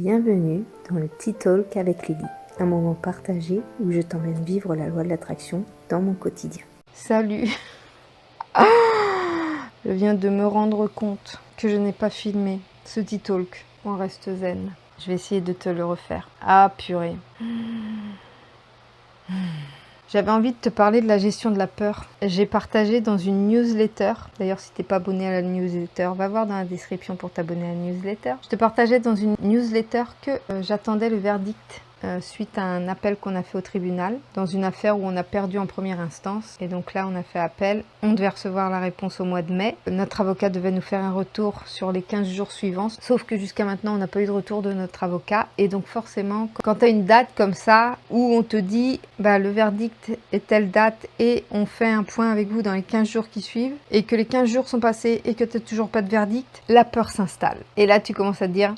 Bienvenue dans le Tea Talk avec Lily, un moment partagé où je t'emmène vivre la loi de l'attraction dans mon quotidien. Salut. Je viens de me rendre compte que je n'ai pas filmé ce Tea Talk. On reste zen. Je vais essayer de te le refaire. Ah purée. J'avais envie de te parler de la gestion de la peur. J'ai partagé dans une newsletter. D'ailleurs, si t'es pas abonné à la newsletter, va voir dans la description pour t'abonner à la newsletter. Je te partageais dans une newsletter que j'attendais le verdict suite à un appel qu'on a fait au tribunal dans une affaire où on a perdu en première instance. Et donc là, on a fait appel. On devait recevoir la réponse au mois de mai. Notre avocat devait nous faire un retour sur les 15 jours suivants. Sauf que jusqu'à maintenant, on n'a pas eu de retour de notre avocat. Et donc forcément, quand tu as une date comme ça où on te dit le verdict est telle date et on fait un point avec vous dans les 15 jours qui suivent et que les 15 jours sont passés et que tu n'as toujours pas de verdict, la peur s'installe. Et là, tu commences à te dire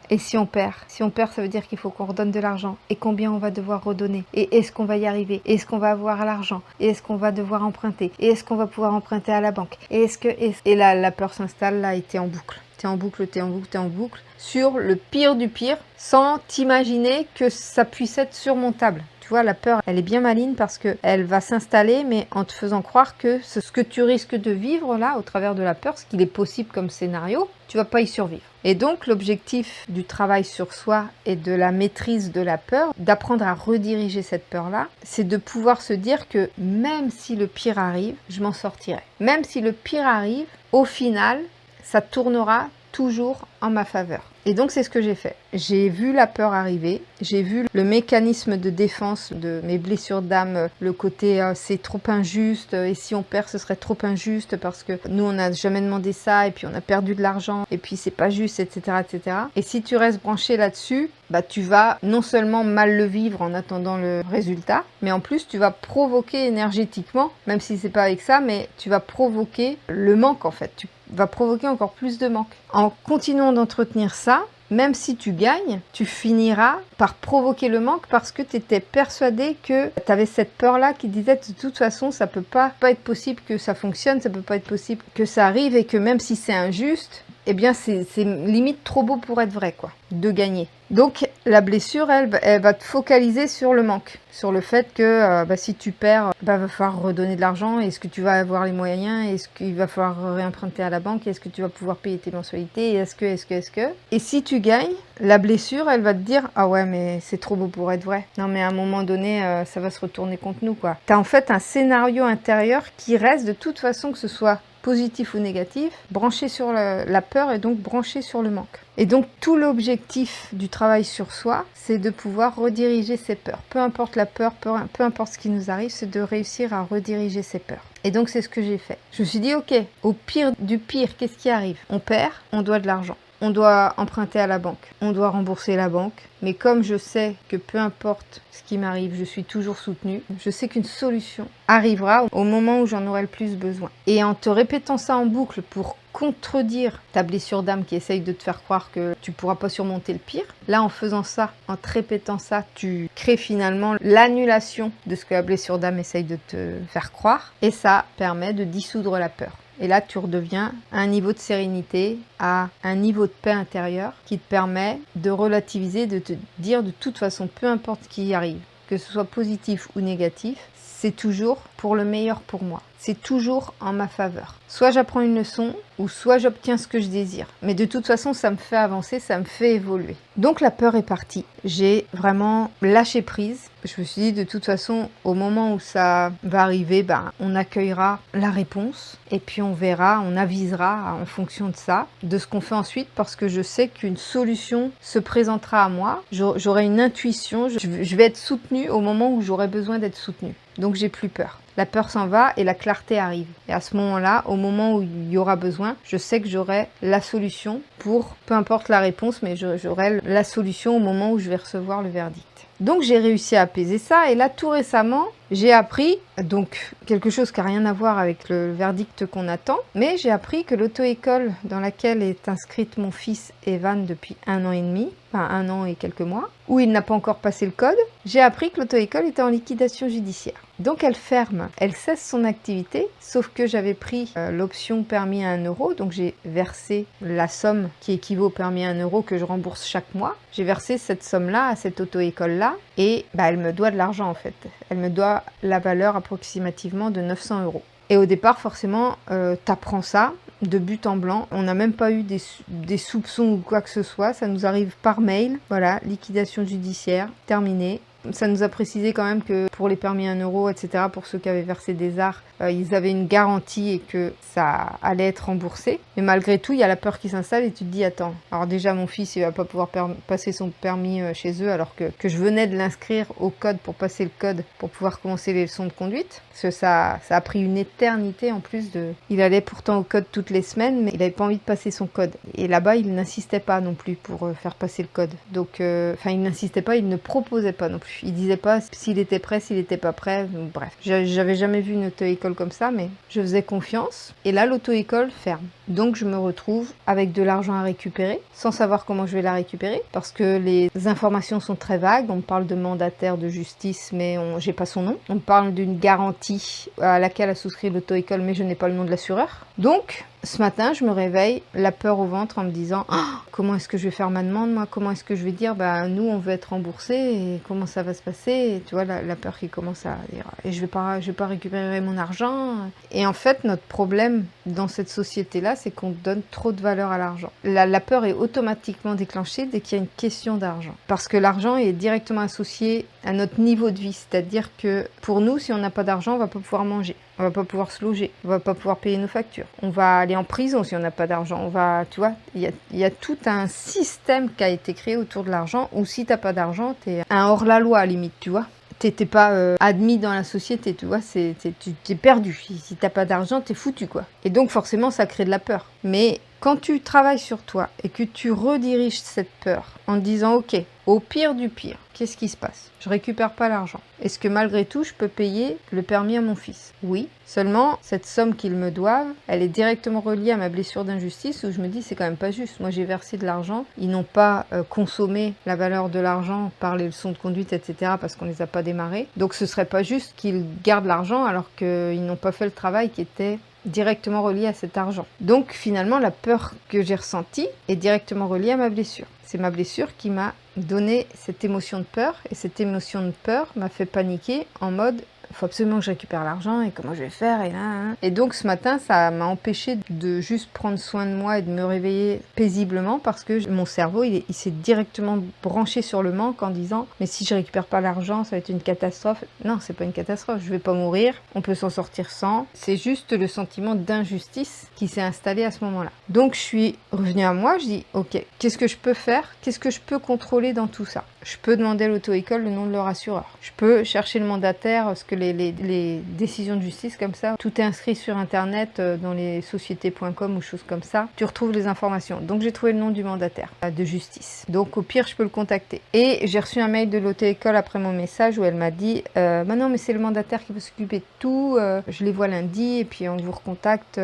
et si on perd? Si on perd, ça veut dire qu'il faut qu'on redonne de l'argent. Et combien on va devoir redonner? Et est-ce qu'on va y arriver? Est-ce qu'on va avoir l'argent? Et est-ce qu'on va devoir emprunter? Et est-ce qu'on va pouvoir emprunter à la banque? Et là, la peur s'installe, là, et t'es en boucle. T'es en boucle sur le pire du pire, sans t'imaginer que ça puisse être surmontable. Tu vois, la peur, elle est bien maligne parce qu'elle va s'installer, mais en te faisant croire que ce que tu risques de vivre là, au travers de la peur, ce qu'il est possible comme scénario, tu vas pas y survivre. Et donc, l'objectif du travail sur soi et de la maîtrise de la peur, d'apprendre à rediriger cette peur-là, c'est de pouvoir se dire que même si le pire arrive, je m'en sortirai. Même si le pire arrive, au final, ça tournera toujours en ma faveur. Et donc, c'est ce que j'ai fait. J'ai vu la peur arriver, j'ai vu le mécanisme de défense de mes blessures d'âme, le côté c'est trop injuste, et si on perd, ce serait trop injuste parce que nous, on n'a jamais demandé ça, et puis on a perdu de l'argent, et puis c'est pas juste, etc., etc. Et si tu restes branché là-dessus, tu vas non seulement mal le vivre en attendant le résultat, mais en plus, tu vas provoquer énergétiquement, même si c'est pas avec ça, mais tu vas provoquer le manque en fait. Tu vas provoquer encore plus de manque. En continuant d'entretenir ça, même si tu gagnes, tu finiras par provoquer le manque parce que tu étais persuadé que tu avais cette peur-là qui disait de toute façon, ça peut pas être possible que ça fonctionne, ça peut pas être possible que ça arrive et que même si c'est injuste, eh bien c'est limite trop beau pour être vrai, quoi, de gagner. Donc la blessure, elle va te focaliser sur le manque, sur le fait que si tu perds, va falloir redonner de l'argent. Est-ce que tu vas avoir les moyens? Est-ce qu'il va falloir réemprunter à la banque? Est-ce que tu vas pouvoir payer tes mensualités? Est-ce que Et si tu gagnes, la blessure, elle va te dire ah ouais mais c'est trop beau pour être vrai. Non mais à un moment donné, ça va se retourner contre nous, quoi. T'as en fait un scénario intérieur qui reste de toute façon, que ce soit positif ou négatif, branché sur la peur et donc branché sur le manque. Et donc tout l'objectif du travail sur soi, c'est de pouvoir rediriger ses peurs. Peu importe la peur, peu importe ce qui nous arrive, c'est de réussir à rediriger ses peurs. Et donc c'est ce que j'ai fait. Je me suis dit ok, au pire du pire, qu'est-ce qui arrive? On perd, on doit de l'argent. On doit emprunter à la banque, on doit rembourser la banque. Mais comme je sais que peu importe ce qui m'arrive, je suis toujours soutenue, je sais qu'une solution arrivera au moment où j'en aurai le plus besoin. Et en te répétant ça en boucle pour contredire ta blessure d'âme qui essaye de te faire croire que tu pourras pas surmonter le pire, là en faisant ça, en te répétant ça, tu crées finalement l'annulation de ce que la blessure d'âme essaye de te faire croire. Et ça permet de dissoudre la peur. Et là, tu redeviens à un niveau de sérénité, à un niveau de paix intérieure qui te permet de relativiser, de te dire de toute façon, peu importe ce qui arrive, que ce soit positif ou négatif, c'est toujours pour le meilleur pour moi. C'est toujours en ma faveur. Soit j'apprends une leçon, ou soit j'obtiens ce que je désire. Mais de toute façon, ça me fait avancer, ça me fait évoluer. Donc la peur est partie. J'ai vraiment lâché prise. Je me suis dit, de toute façon, au moment où ça va arriver, on accueillera la réponse. Et puis on verra, on avisera en fonction de ça, de ce qu'on fait ensuite, parce que je sais qu'une solution se présentera à moi. J'aurai une intuition, je vais être soutenue au moment où j'aurai besoin d'être soutenue. Donc j'ai plus peur. La peur s'en va et la clarté arrive. Et à ce moment-là, au moment où il y aura besoin, je sais que j'aurai la solution pour, peu importe la réponse, mais j'aurai la solution au moment où je vais recevoir le verdict. Donc j'ai réussi à apaiser ça et là tout récemment, J'ai appris, donc quelque chose qui n'a rien à voir avec le verdict qu'on attend, mais j'ai appris que l'auto-école dans laquelle est inscrite mon fils Evan depuis 1 an et demi, enfin 1 an et quelques mois, où il n'a pas encore passé le code, j'ai appris que l'auto-école était en liquidation judiciaire. Donc elle ferme, elle cesse son activité, sauf que j'avais pris l'option permis à 1 euro, donc j'ai versé la somme qui équivaut au permis à 1 euro que je rembourse chaque mois. J'ai versé cette somme-là à cette auto-école-là et elle me doit de l'argent en fait. Elle me doit la valeur approximativement de 900 euros. Et au départ, forcément, t'apprends ça de but en blanc. On n'a même pas eu des soupçons ou quoi que ce soit. Ça nous arrive par mail. Voilà, liquidation judiciaire, terminée. Ça nous a précisé quand même que pour les permis 1 euro, etc., pour ceux qui avaient versé des arts, ils avaient une garantie et que ça allait être remboursé. Mais malgré tout, il y a la peur qui s'installe et tu te dis, attends, alors déjà mon fils, il va pas pouvoir passer son permis chez eux alors que je venais de l'inscrire au code pour passer le code pour pouvoir commencer les leçons de conduite. Parce que ça a pris une éternité en plus de... Il allait pourtant au code toutes les semaines, mais il n'avait pas envie de passer son code. Et là-bas, il n'insistait pas non plus pour faire passer le code. Donc, il n'insistait pas, il ne proposait pas non plus. Il disait pas s'il était prêt, s'il n'était pas prêt. Bref, j'avais jamais vu une auto-école comme ça, mais je faisais confiance. Et là, l'auto-école ferme. Donc, je me retrouve avec de l'argent à récupérer, sans savoir comment je vais la récupérer, parce que les informations sont très vagues. On me parle de mandataire de justice, mais j'ai pas son nom. On me parle d'une garantie à laquelle a souscrit l'auto-école, mais je n'ai pas le nom de l'assureur. Donc, ce matin, je me réveille, la peur au ventre en me disant comment est-ce que je vais faire ma demande, moi? Comment est-ce que je vais dire nous, on veut être remboursé et comment ça va se passer? Et tu vois, la peur qui commence à dire et je vais pas récupérer mon argent. Et en fait, notre problème dans cette société-là, c'est qu'on donne trop de valeur à l'argent. La peur est automatiquement déclenchée dès qu'il y a une question d'argent. Parce que l'argent est directement associé à notre niveau de vie. C'est-à-dire que pour nous, si on n'a pas d'argent, on va pas pouvoir manger. On va pas pouvoir se loger, on va pas pouvoir payer nos factures. On va aller en prison si on n'a pas d'argent. On va, tu vois, il y a tout un système qui a été créé autour de l'argent où si t'as pas d'argent, t'es un hors-la-loi à la limite, tu vois. T'es pas admis dans la société, tu vois, tu t'es perdu. Si t'as pas d'argent, t'es foutu, quoi. Et donc forcément, ça crée de la peur. Mais quand tu travailles sur toi et que tu rediriges cette peur en te disant, ok, au pire du pire, qu'est-ce qui se passe? Je récupère pas l'argent. Est-ce que malgré tout, je peux payer le permis à mon fils? Oui. Seulement, cette somme qu'ils me doivent, elle est directement reliée à ma blessure d'injustice où je me dis, c'est quand même pas juste. Moi, j'ai versé de l'argent. Ils n'ont pas consommé la valeur de l'argent par les leçons de conduite, etc. parce qu'on les a pas démarrées. Donc, ce serait pas juste qu'ils gardent l'argent alors qu'ils n'ont pas fait le travail qui était directement relié à cet argent. Donc finalement, la peur que j'ai ressentie est directement reliée à ma blessure. C'est ma blessure qui m'a donné cette émotion de peur et cette émotion de peur m'a fait paniquer en mode il faut absolument que je récupère l'argent et comment je vais faire et là. Et donc ce matin, ça m'a empêché de juste prendre soin de moi et de me réveiller paisiblement parce que mon cerveau, il s'est directement branché sur le manque en disant mais si je récupère pas l'argent, ça va être une catastrophe. Non, c'est pas une catastrophe, je vais pas mourir, on peut s'en sortir sans. C'est juste le sentiment d'injustice qui s'est installé à ce moment-là. Donc je suis revenue à moi, je dis ok, qu'est-ce que je peux faire? Qu'est-ce que je peux contrôler dans tout ça? Je peux demander à l'auto-école le nom de leur assureur. Je peux chercher le mandataire parce que les décisions de justice comme ça, tout est inscrit sur internet dans les sociétés.com ou choses comme ça. Tu retrouves les informations. Donc j'ai trouvé le nom du mandataire de justice. Donc au pire, je peux le contacter. Et j'ai reçu un mail de l'auto-école après mon message où elle m'a dit non mais c'est le mandataire qui va s'occuper de tout. Je les vois lundi et puis on vous recontacte.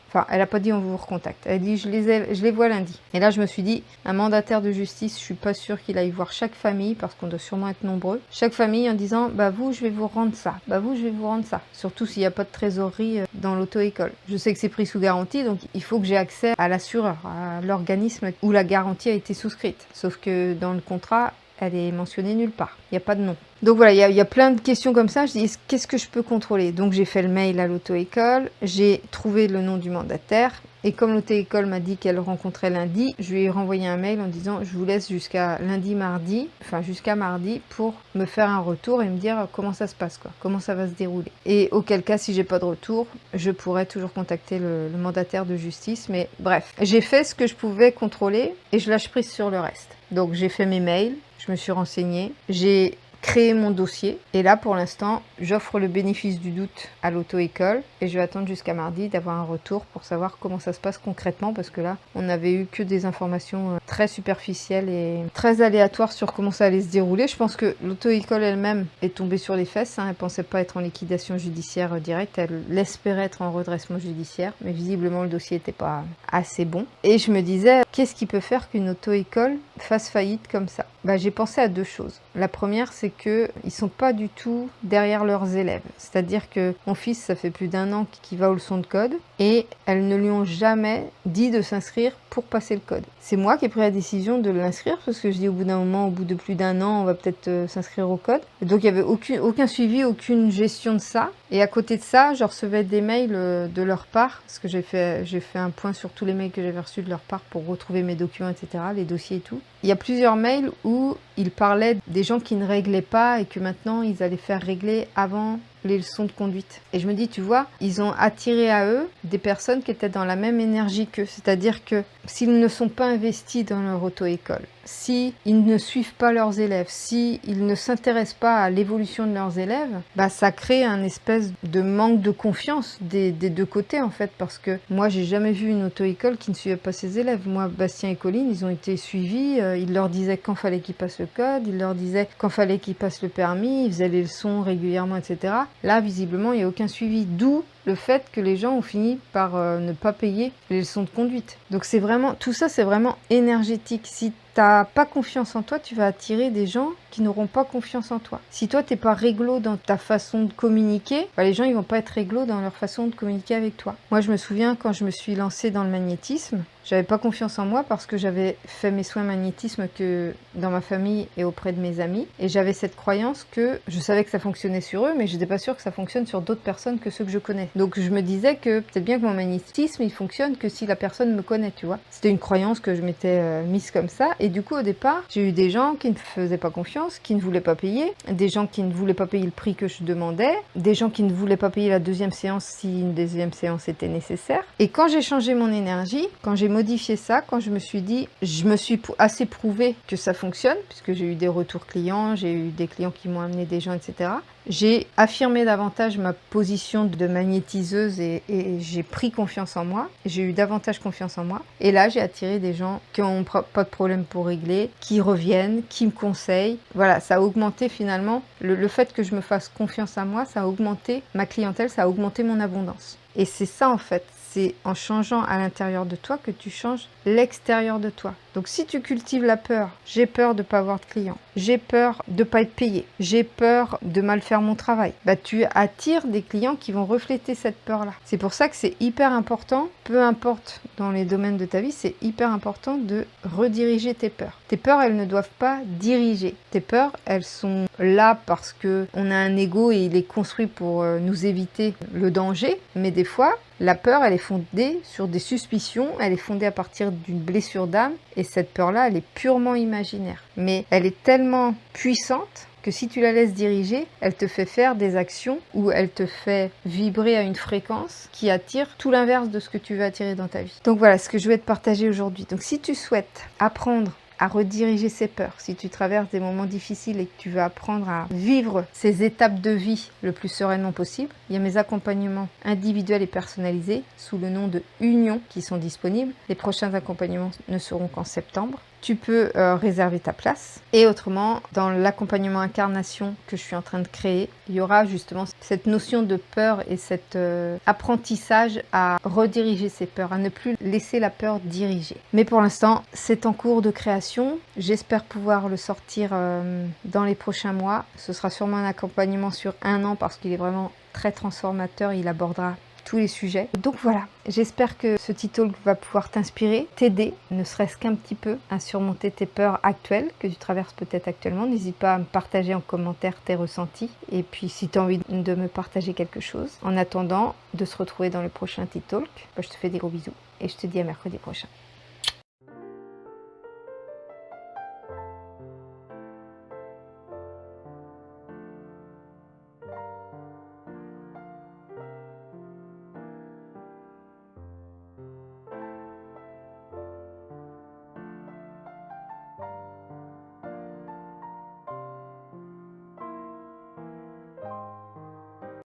Enfin, elle n'a pas dit on vous recontacte. Elle dit je les vois lundi. Et là, je me suis dit, un mandataire de justice, je suis pas sûre qu'il aille voir chaque famille parce qu'on doit sûrement être nombreux. Chaque famille en disant, vous, je vais vous rendre ça. Vous, je vais vous rendre ça. Surtout s'il n'y a pas de trésorerie dans l'auto-école. Je sais que c'est pris sous garantie, donc il faut que j'ai accès à l'assureur, à l'organisme où la garantie a été souscrite. Sauf que dans le contrat, elle est mentionnée nulle part. Il n'y a pas de nom. Donc voilà, il y a plein de questions comme ça. Je dis, qu'est-ce que je peux contrôler? Donc j'ai fait le mail à l'auto-école, j'ai trouvé le nom du mandataire. Et comme l'auto-école m'a dit qu'elle rencontrait lundi, je lui ai renvoyé un mail en disant, je vous laisse jusqu'à jusqu'à mardi pour me faire un retour et me dire comment ça se passe, quoi, comment ça va se dérouler. Et auquel cas, si j'ai pas de retour, je pourrais toujours contacter le mandataire de justice. Mais bref, j'ai fait ce que je pouvais contrôler et je lâche prise sur le reste. Donc j'ai fait mes mails, je me suis renseignée, j'ai créer mon dossier. Et là, pour l'instant, j'offre le bénéfice du doute à l'auto-école et je vais attendre jusqu'à mardi d'avoir un retour pour savoir comment ça se passe concrètement, parce que là, on n'avait eu que des informations très superficielles et très aléatoires sur comment ça allait se dérouler. Je pense que l'auto-école elle-même est tombée sur les fesses. Elle pensait pas être en liquidation judiciaire directe, elle espérait être en redressement judiciaire, mais visiblement le dossier n'était pas assez bon. Et je me disais, qu'est-ce qui peut faire qu'une auto-école fasse faillite comme ça? J'ai pensé à deux choses. La première, c'est qu'ils ne sont pas du tout derrière leurs élèves. C'est-à-dire que mon fils, ça fait plus d'1 an qu'il va aux leçons de code et elles ne lui ont jamais dit de s'inscrire pour passer le code. C'est moi qui ai pris la décision de l'inscrire parce que je dis au bout d'un moment, au bout de plus d'1 an, on va peut-être s'inscrire au code. Et donc il n'y avait aucun suivi, aucune gestion de ça. Et à côté de ça, je recevais des mails de leur part, parce que j'ai fait un point sur tous les mails que j'avais reçus de leur part pour retrouver mes documents, etc., les dossiers et tout. Il y a plusieurs mails où ils parlaient des gens qui ne réglaient pas et que maintenant ils allaient faire régler avant les leçons de conduite. Et je me dis, tu vois, ils ont attiré à eux des personnes qui étaient dans la même énergie qu'eux. C'est-à-dire que s'ils ne sont pas investis dans leur auto-école, s'ils ne suivent pas leurs élèves, s'ils ne s'intéressent pas à l'évolution de leurs élèves, ça crée un espèce de manque de confiance des deux côtés en fait, parce que moi j'ai jamais vu une auto-école qui ne suivait pas ses élèves. Moi, Bastien et Colline, ils ont été suivis, ils leur disaient quand fallait qu'ils passent le code, ils leur disaient quand fallait qu'ils passent le permis, ils faisaient les leçons régulièrement, etc. Là, visiblement, il n'y a aucun suivi, d'où le fait que les gens ont fini par ne pas payer les leçons de conduite. Donc c'est vraiment, tout ça c'est vraiment énergétique. Si t'as pas confiance en toi, tu vas attirer des gens qui n'auront pas confiance en toi. Si toi t'es pas réglo dans ta façon de communiquer, les gens ils vont pas être réglo dans leur façon de communiquer avec toi. Moi je me souviens quand je me suis lancée dans le magnétisme, j'avais pas confiance en moi parce que j'avais fait mes soins magnétisme que dans ma famille et auprès de mes amis, et j'avais cette croyance que je savais que ça fonctionnait sur eux, mais j'étais pas sûre que ça fonctionne sur d'autres personnes que ceux que je connais. Donc je me disais que peut-être bien que mon magnétisme il fonctionne que si la personne me connaît, tu vois. C'était une croyance que je m'étais mise comme ça, et du coup au départ j'ai eu des gens qui ne faisaient pas confiance, qui ne voulaient pas payer, des gens qui ne voulaient pas payer le prix que je demandais, des gens qui ne voulaient pas payer la deuxième séance si une deuxième séance était nécessaire. Et quand j'ai changé mon énergie, quand j'ai modifié ça, quand je me suis dit, je me suis assez prouvé que ça fonctionne, puisque j'ai eu des retours clients, j'ai eu des clients qui m'ont amené des gens, etc. J'ai affirmé davantage ma position de magnétiseuse et j'ai pris confiance en moi. J'ai eu davantage confiance en moi. Et là, j'ai attiré des gens qui n'ont pas de problème pour régler, qui reviennent, qui me conseillent. Voilà, ça a augmenté finalement. Le fait que je me fasse confiance à moi, ça a augmenté ma clientèle, ça a augmenté mon abondance. Et c'est ça en fait. C'est en changeant à l'intérieur de toi que tu changes l'extérieur de toi. Donc si tu cultives la peur, j'ai peur de ne pas avoir de clients, j'ai peur de ne pas être payé, j'ai peur de mal faire mon travail, tu attires des clients qui vont refléter cette peur-là. C'est pour ça que c'est hyper important, peu importe dans les domaines de ta vie, c'est hyper important de rediriger tes peurs. Tes peurs, elles ne doivent pas diriger. Tes peurs, elles sont là parce qu'on a un ego et il est construit pour nous éviter le danger, mais des fois, la peur, elle est fondée sur des suspicions, elle est fondée à partir d'une blessure d'âme, et cette peur-là, elle est purement imaginaire. Mais elle est tellement puissante que si tu la laisses diriger, elle te fait faire des actions ou elle te fait vibrer à une fréquence qui attire tout l'inverse de ce que tu veux attirer dans ta vie. Donc voilà ce que je vais te partager aujourd'hui. Donc si tu souhaites apprendre à rediriger ses peurs, si tu traverses des moments difficiles et que tu veux apprendre à vivre ces étapes de vie le plus sereinement possible, il y a mes accompagnements individuels et personnalisés sous le nom de Union qui sont disponibles. Les prochains accompagnements ne seront qu'en septembre. Tu peux réserver ta place. Et autrement, dans l'accompagnement incarnation que je suis en train de créer, il y aura justement cette notion de peur et cet apprentissage à rediriger ses peurs, à ne plus laisser la peur diriger. Mais pour l'instant, c'est en cours de création. J'espère pouvoir le sortir dans les prochains mois. Ce sera sûrement un accompagnement sur 1 an parce qu'il est vraiment très transformateur. Il abordera tous les sujets. Donc voilà, j'espère que ce petit talk va pouvoir t'inspirer, t'aider, ne serait-ce qu'un petit peu, à surmonter tes peurs actuelles que tu traverses peut-être actuellement. N'hésite pas à me partager en commentaire tes ressentis. Et puis si tu as envie de me partager quelque chose. En attendant de se retrouver dans le prochain petit talk, je te fais des gros bisous et je te dis à mercredi prochain.